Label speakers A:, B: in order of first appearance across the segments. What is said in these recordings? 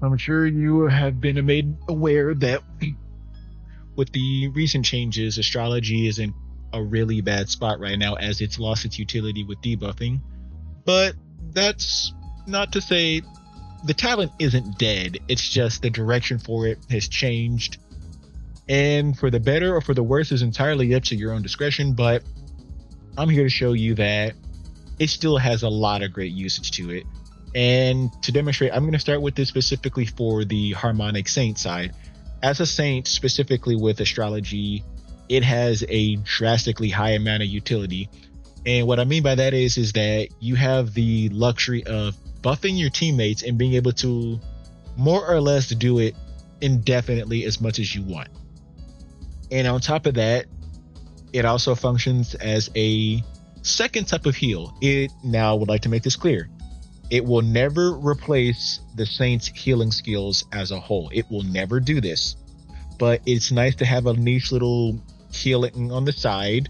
A: I'm sure you have been made aware that with the recent changes, astrology is in a really bad spot right now as it's lost its utility with debuffing. But that's not to say the talent isn't dead. It's just the direction for it has changed. And for the better or for the worse is entirely up to your own discretion. But I'm here to show you that it still has a lot of great usage to it. And to demonstrate, I'm going to start with this specifically for the harmonic saint side. As a saint, specifically with astrology, it has a drastically high amount of utility. And what I mean by that is that you have the luxury of buffing your teammates and being able to more or less do it indefinitely as much as you want. And on top of that, it also functions as a second type of heal. Now I would like to make this clear. It will never replace the Saint's healing skills as a whole. It will never do this. But it's nice to have a niche little healing on the side,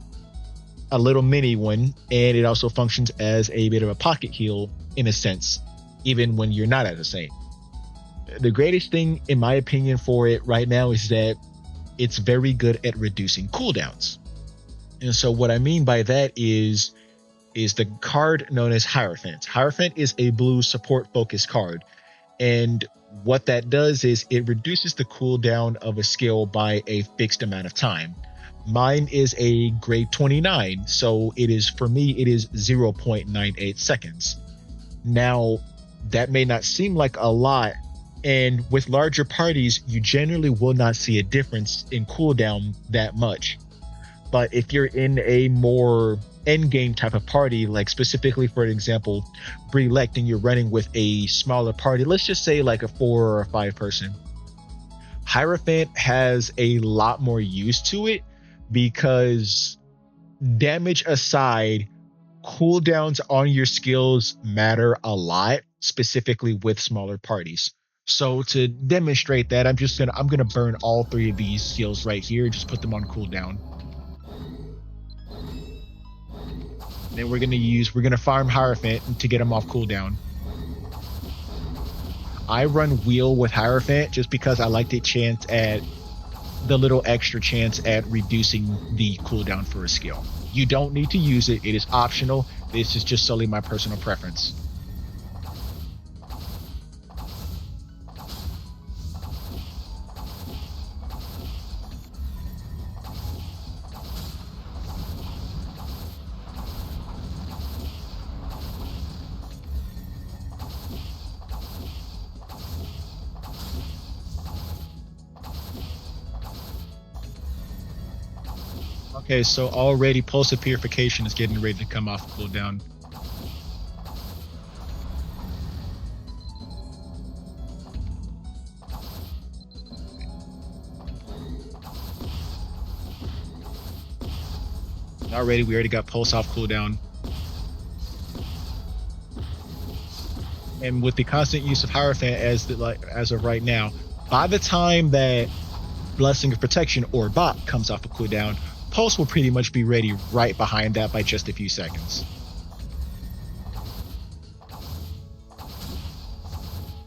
A: a little mini one, and it also functions as a bit of a pocket heal in a sense, even when you're not at a Saint. The greatest thing, in my opinion, for it right now is that it's very good at reducing cooldowns. And so what I mean by that is the card known as Hierophant. Hierophant is a blue support focused card. And what that does is it reduces the cooldown of a skill by a fixed amount of time. Mine is a grade 29. So it is 0.98 seconds. Now, that may not seem like a lot. And with larger parties, you generally will not see a difference in cooldown that much. But if you're in a more endgame type of party, like specifically, for example, Brelect, and you're running with a smaller party, let's just say like a 4 or a 5 person, Hierophant has a lot more use to it because, damage aside, cooldowns on your skills matter a lot, specifically with smaller parties. So to demonstrate that, I'm gonna burn all 3 of these skills right here, just put them on cooldown. Then we're gonna farm Hierophant to get him off cooldown. I run Wheel with Hierophant just because I like the little extra chance at reducing the cooldown for a skill. You don't need to use it. It is optional. This is just solely my personal preference. Okay, so already Pulse of Purification is getting ready to come off cooldown. We already got Pulse off cooldown. And with the constant use of Hierophant as of right now, by the time that Blessing of Protection or Bot comes off of cooldown, Pulse will pretty much be ready right behind that by just a few seconds.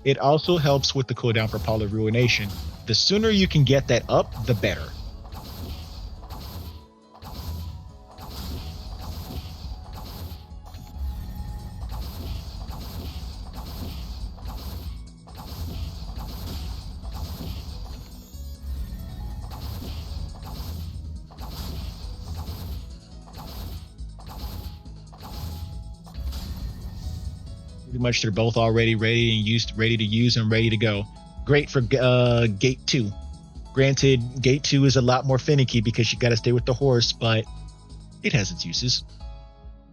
A: It also helps with the cooldown for Pall of Ruination. The sooner you can get that up, the better. Pretty much they're both already ready to use and ready to go. Great for Gate 2. Granted, Gate 2 is a lot more finicky because you got to stay with the horse, but it has its uses.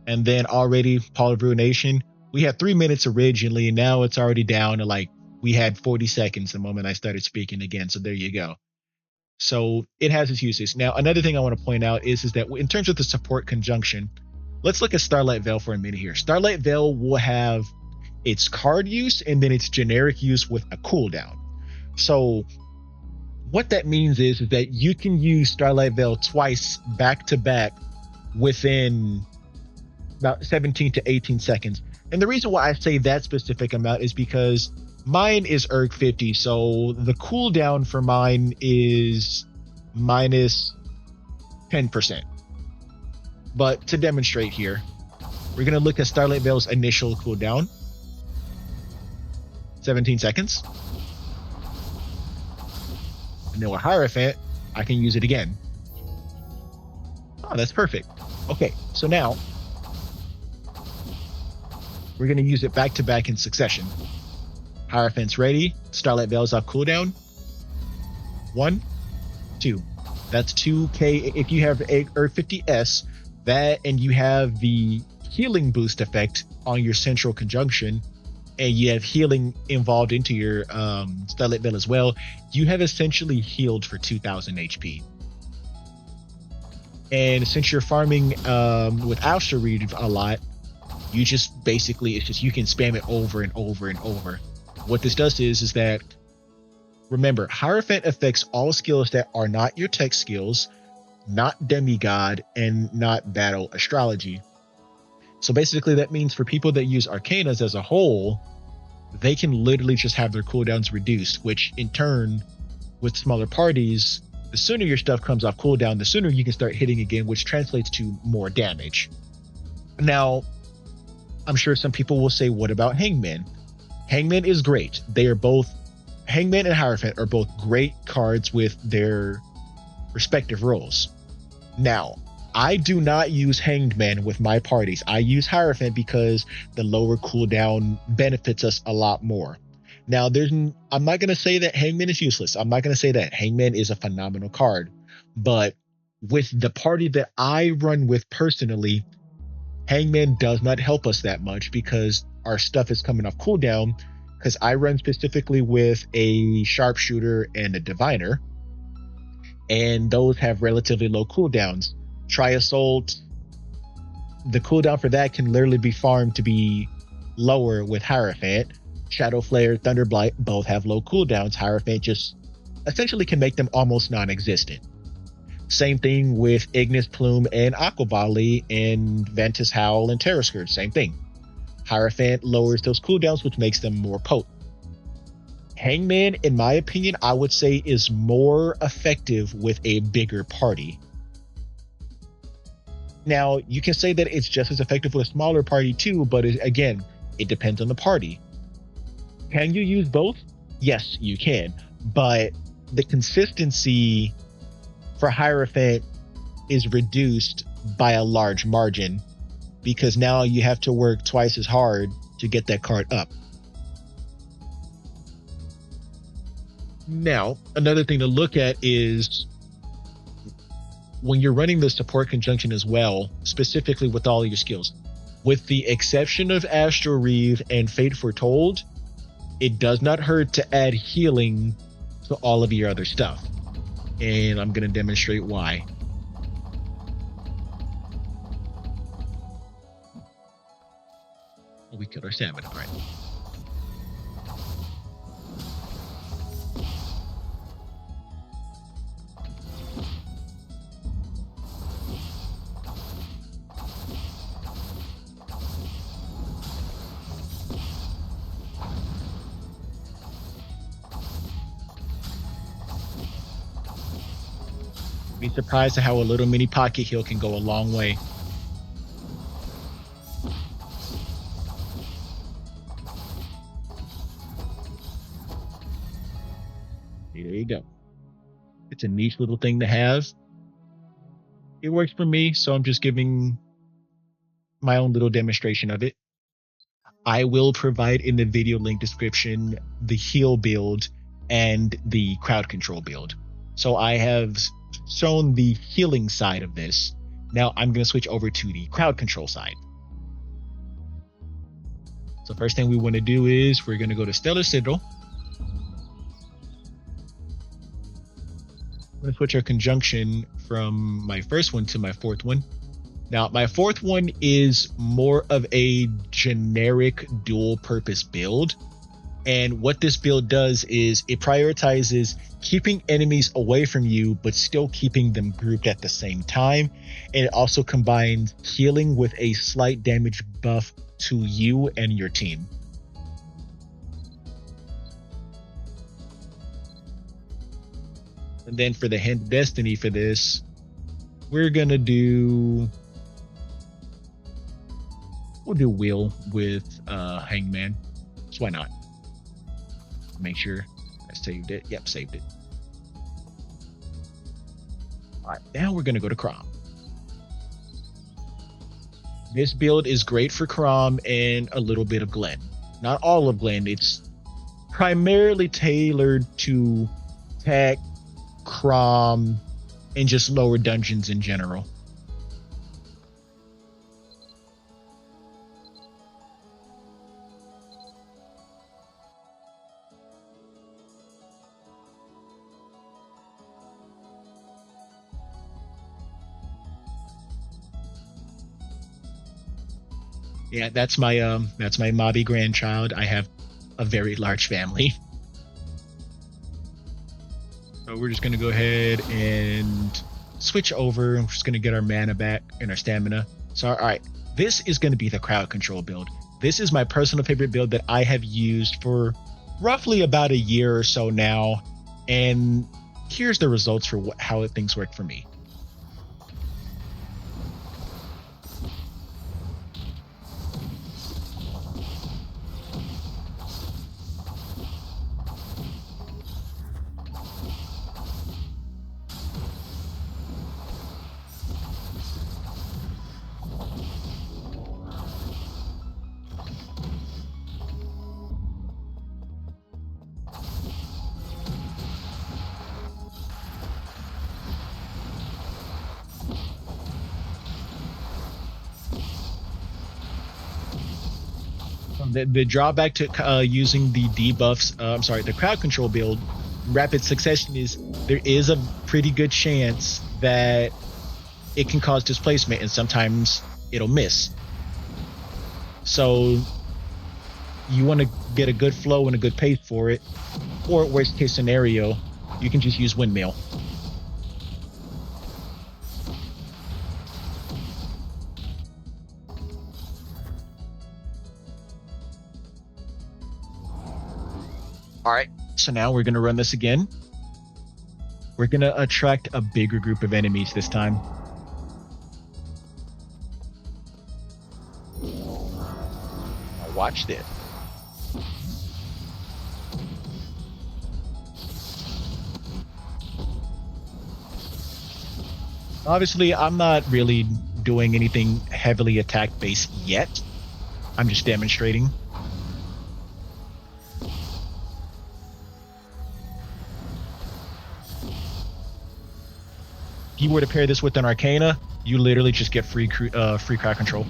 A: And then already Pall of Ruination, we had 3 minutes originally, and now it's already down to we had 40 seconds the moment I started speaking again. So there you go. So it has its uses. Now, another thing I want to point out is that in terms of the support conjunction, let's look at Starlight Veil for a minute here. Starlight Veil will have its card use and then its generic use with a cooldown. So what that means is that you can use Starlight Veil twice back to back within about 17 to 18 seconds. And the reason why I say that specific amount is because Mine is ERG 50, so the cooldown for mine is minus 10%. But to demonstrate here, we're going to look at Starlight Veil's initial cooldown. 17 seconds. And then with Hierophant, I can use it again. Oh, that's perfect. Okay, so now we're going to use it back to back in succession. Hierophant's ready. Starlight Veil's off cooldown. 1, 2. That's 2k. If you have a ERG50S, that and you have the healing boost effect on your central conjunction, and you have healing involved into your Starlight Veil as well, you have essentially healed for 2000 HP. And since you're farming with Astrology a lot, you just basically, it's just, you can spam it over and over and over. What this does is that, remember, Hierophant affects all skills that are not your tech skills, not demigod, and not battle astrology. So basically that means for people that use arcanas as a whole, they can literally just have their cooldowns reduced, which in turn, with smaller parties, the sooner your stuff comes off cooldown, the sooner you can start hitting again, which translates to more damage. Now, I'm sure some people will say, what about Hangman? Hangman is great. They are both, Hangman and Hierophant are both great cards with their respective roles. Now, I do not use Hangman with my parties. I use Hierophant because the lower cooldown benefits us a lot more. Now, I'm not going to say that Hangman is useless. I'm not going to say that. Hangman is a phenomenal card. But with the party that I run with personally, Hangman does not help us that much because our stuff is coming off cooldown, because I run specifically with a sharpshooter and a diviner, and those have relatively low cooldowns. Tri-Assault, the cooldown for that can literally be farmed to be lower with Hierophant. Shadow Flare, Thunderblight both have low cooldowns. Hierophant just essentially can make them almost non-existent. Same thing with Ignis Plume and Aquabali and Ventus Howl and Terror Scourge, same thing. Hierophant lowers those cooldowns, which makes them more potent. Hangman, in my opinion, I would say is more effective with a bigger party. Now, you can say that it's just as effective with a smaller party too, but again, it depends on the party. Can you use both? Yes, you can. But the consistency for Hierophant is reduced by a large margin because now you have to work twice as hard to get that card up. Now, another thing to look at is when you're running the support conjunction as well, specifically with all of your skills, with the exception of Astral Reeve and Fate Foretold, it does not hurt to add healing to all of your other stuff. And I'm going to demonstrate why. Oh, we killed our salmon, all right. Be surprised at how a little mini pocket heal can go a long way. There you go. It's a niche little thing to have. It works for me, so I'm just giving my own little demonstration of it. I will provide in the video link description the heal build and the crowd control build. So I have shown the healing side of this. Now I'm going to switch over to the crowd control side. So first thing we want to do is we're going to go to Stellar Sigil. I'm going to switch our conjunction from my first one to my fourth one. Now my fourth one is more of a generic dual purpose build. And what this build does is it prioritizes keeping enemies away from you, but still keeping them grouped at the same time. And it also combines healing with a slight damage buff to you and your team. And then for the Hand of Destiny for this, we'll do Wheel with Hangman. So why not? Make sure I saved it. Yep, saved it. All right, now we're gonna go to Crom. This build is great for Crom and a little bit of Glenn. Not all of Glenn. It's primarily tailored to tech, Crom, and just lower dungeons in general. Yeah, that's my Mobby grandchild. I have a very large family. So we're just gonna go ahead and switch over. We're just gonna get our mana back and our stamina. So all right, this is gonna be the crowd control build. This is my personal favorite build that I have used for roughly about a year or so now, and here's the results for how things work for me. The drawback to using the debuffs, the crowd control build, rapid succession, is there is a pretty good chance that it can cause displacement, and sometimes it'll miss. So you want to get a good flow and a good pace for it, or worst case scenario, you can just use Windmill. All right, so now we're going to run this again. We're going to attract a bigger group of enemies this time. Now watch this. Obviously, I'm not really doing anything heavily attack-based yet. I'm just demonstrating. If you were to pair this with an Arcana, you literally just get free crowd control.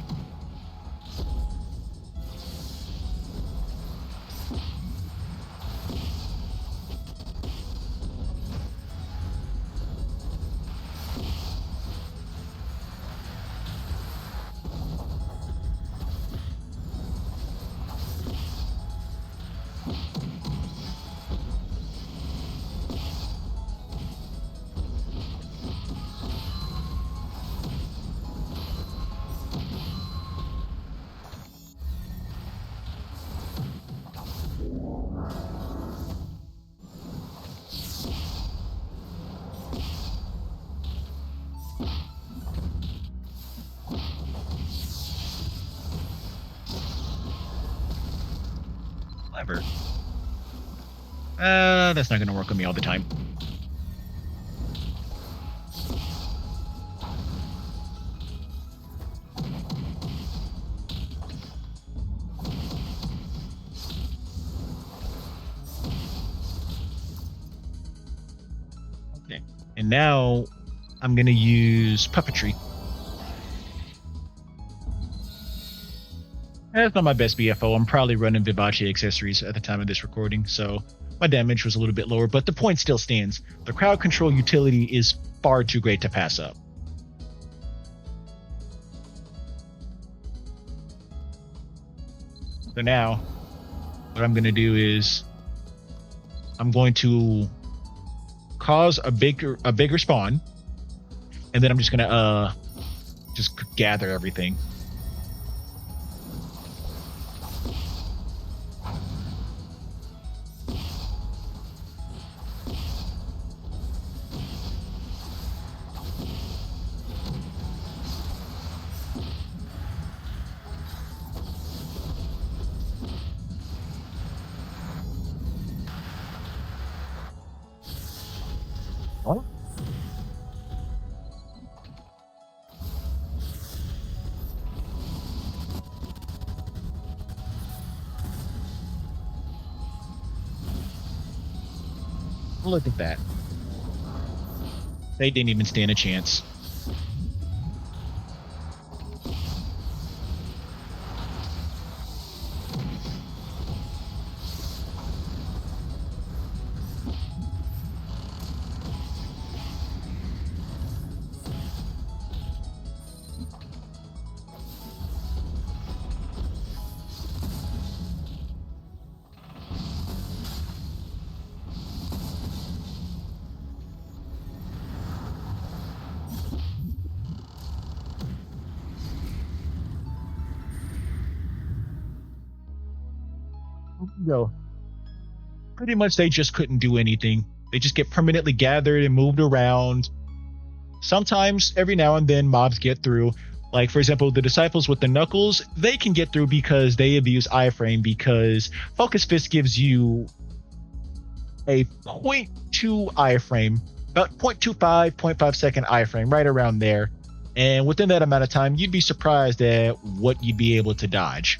A: Clever. That's not going to work with me all the time. Okay. And now I'm going to use Puppetry. That's not my best BFO. I'm probably running Vivace accessories at the time of this recording, so my damage was a little bit lower, but the point still stands. The crowd control utility is far too great to pass up. So now, what I'm going to do is I'm going to cause a bigger spawn, and then I'm just going to just gather everything. Look at that. They didn't even stand a chance. Yo, pretty much they just couldn't do anything. They just get permanently gathered and moved around. Sometimes, every now and then, mobs get through. Like, for example, the disciples with the knuckles, they can get through because they abuse iframe, because Focus Fist gives you a zero.2 iframe, about 0.25, 0.5 second iframe, right around there. And within that amount of time, you'd be surprised at what you'd be able to dodge.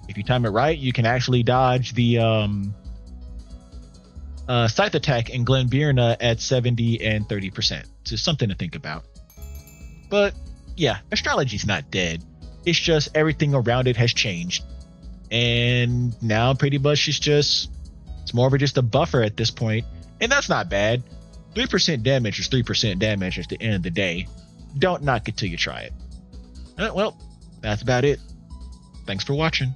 A: If you time it right, you can actually dodge the scythe attack in Glenn Bearna at 70 and 30%. So something to think about. But yeah, astrology's not dead. It's just everything around it has changed. And now pretty much it's more of just a buffer at this point. And that's not bad. 3% damage is 3% damage at the end of the day. Don't knock it till you try it. Well, that's about it. Thanks for watching.